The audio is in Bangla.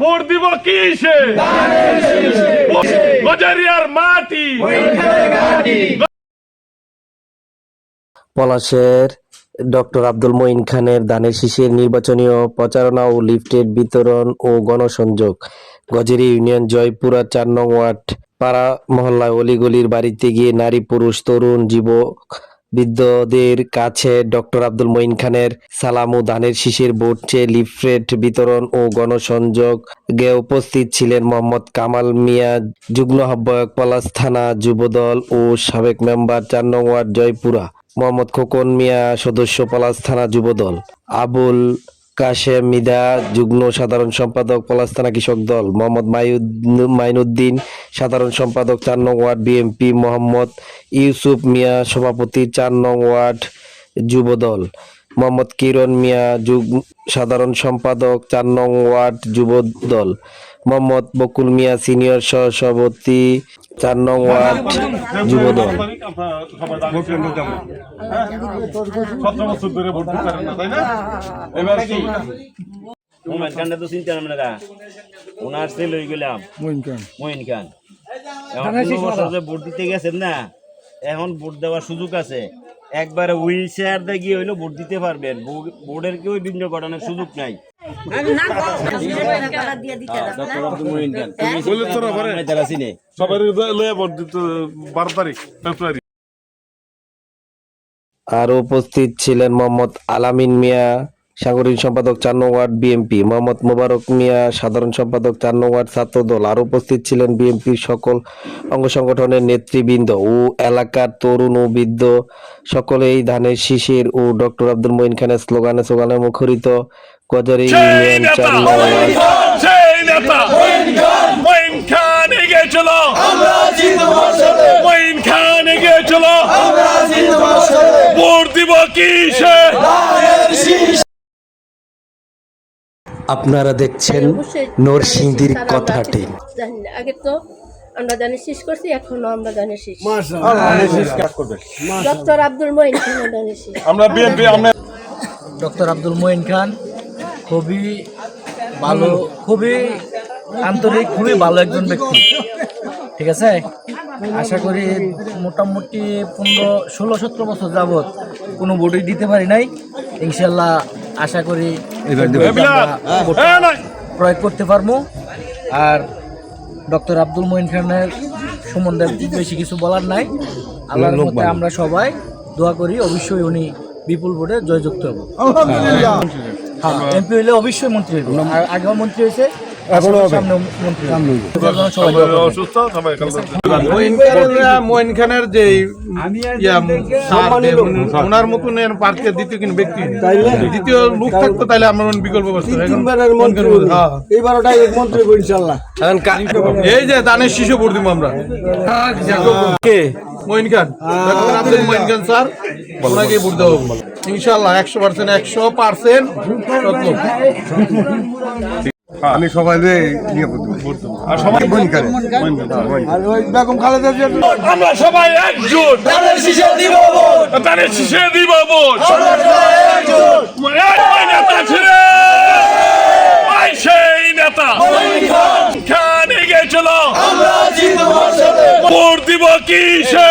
ভোট দিব কিসে? গজারিয়ার মাটি। পলাশের ডক্টর আব্দুল মঈন খানের ধানের শীষের নির্বাচনীয় প্রচারণা ও লিফলেট বিতরণ ও গণসংযোগ। গজেরি ইউনিয়ন জয়পুরা ৪ নং ওয়ার্ড পাড়া মহল্লায় অলিগলির বাড়িতে গিয়ে নারী পুরুষ তরুণ যুবক বৃদ্ধদের কাছে ডক্টর আব্দুল মঈন খানের সালাম ও ধানের শীষের ভোট চেয়ে লিফলেট বিতরণ ও গণসংযোগে উপস্থিত ছিলেন মোহাম্মদ কামাল মিয়া, যুগ্ম আহ্বায়ক পলাশ থানা যুবদল ও সাবেক মেম্বার ৪ নং ওয়ার্ড জয়পুরা, মোহাম্মদ খোকন মিয়া, সদস্য পলাশ থানা যুবদল, আবুল কাশেম মৃধা, যুগ্ম সাধারণ সম্পাদক পলাশ থানা কৃষক দল, মোহাম্মদ মাইনুদ্দিন, সাধারণ সম্পাদক ৪ নং ওয়ার্ড বিএনপি, মোহাম্মদ ইউসুফ মিয়া, সভাপতি ৪ নং ওয়ার্ড যুবদল, মোহাম্মদ কিরণ মিয়া, সাধারণ সম্পাদক ৪ নং ওয়ার্ড যুবদল, মোহাম্মদ বকুল মিয়া, সিনিয়র সহসভাপতি ৪ নং ওয়ার্ড যুবদল। ভোট দিতে গেছেন না, এখন ভোট দেওয়ার সুযোগ আছে। একবারে হুইল চেয়ার দিয়ে গিয়ে হইলো ভোট দিতে পারবেন, বোর্ডের কেউ বিঘ্ন ঘটানোর সুযোগ নাই। আরো উপস্থিত ছিলেন মোহাম্মদ আলামিন মিয়া, সাংগঠনিক সম্পাদক ৪ নং ওয়ার্ড বিএনপি, মোহাম্মদ মোবারক মিয়া, সাধারণ সম্পাদক ৪ নং ওয়ার্ড ছাত্র দল। আরো উপস্থিত ছিলেন বিএনপির সকল অঙ্গ সংগঠনের নেতৃবৃন্দ ও এলাকার তরুণ ও বৃদ্ধ সকলেই ধানের শীষের ও ডক্টর আব্দুল মঈন খানের স্লোগানে মুখরিত গজারি ইউনিয়ন ৪ নং ওয়ার্ড। মঈন খান এগিয়ে চলো, মঈন খান এগিয়ে চলো, ভোট দিব কিসে? আপনারা দেখছেন নরসিংদীর কথাটি। আগে তো আমরা ধানের শীষ করছি, এখনো আমরা ধানের শীষ। ডক্টর আব্দুল মঈন খান ধানের শীষ। আমরা বিএনপি, আমরা ডক্টর আব্দুল মঈন খান খুবই ভালো, খুবই আন্তরিক, খুবই ভালো একজন ব্যক্তি। ঠিক আছে, আশা করি মোটামুটি 15-16-17 বছর যাবৎ কোনো ভোটই দিতে পারি নাই। ইনশাল্লাহ আশা করি প্রয়োগ করতে পারবো। আর ডক্টর আব্দুল মঈন খানের সম্বন্ধে বেশি কিছু বলার নাই। আল্লাহর মতে আমরা সবাই দোয়া করি অবশ্যই উনি বিপুল ভোটে জয়যুক্ত হব। হ্যাঁ, এমপি হইলে অবশ্যই মন্ত্রী হইব, আর আগেও মন্ত্রী হয়েছে, মঈন খানের যে ওনার মতন পার্কে দ্বিতীয় কিন্তু ব্যক্তি, দ্বিতীয় লোক থাকতো তাহলে আমরা বিকল্প এই যে দানের শিশু ভোট দিব আমরা। কে? মঈন খান, মঈন খান স্যার, ওনাকে ভোট দেবো ইনশাল্লাহ 100%, 100%। আমি সবাই আমরা সবাই একজোট, ধানের শীষে দিব ভোট, ধানের শীষে দিব ভোট। সেই নেতা খান এগিয়ে চলো, ভোট দিব কিসে?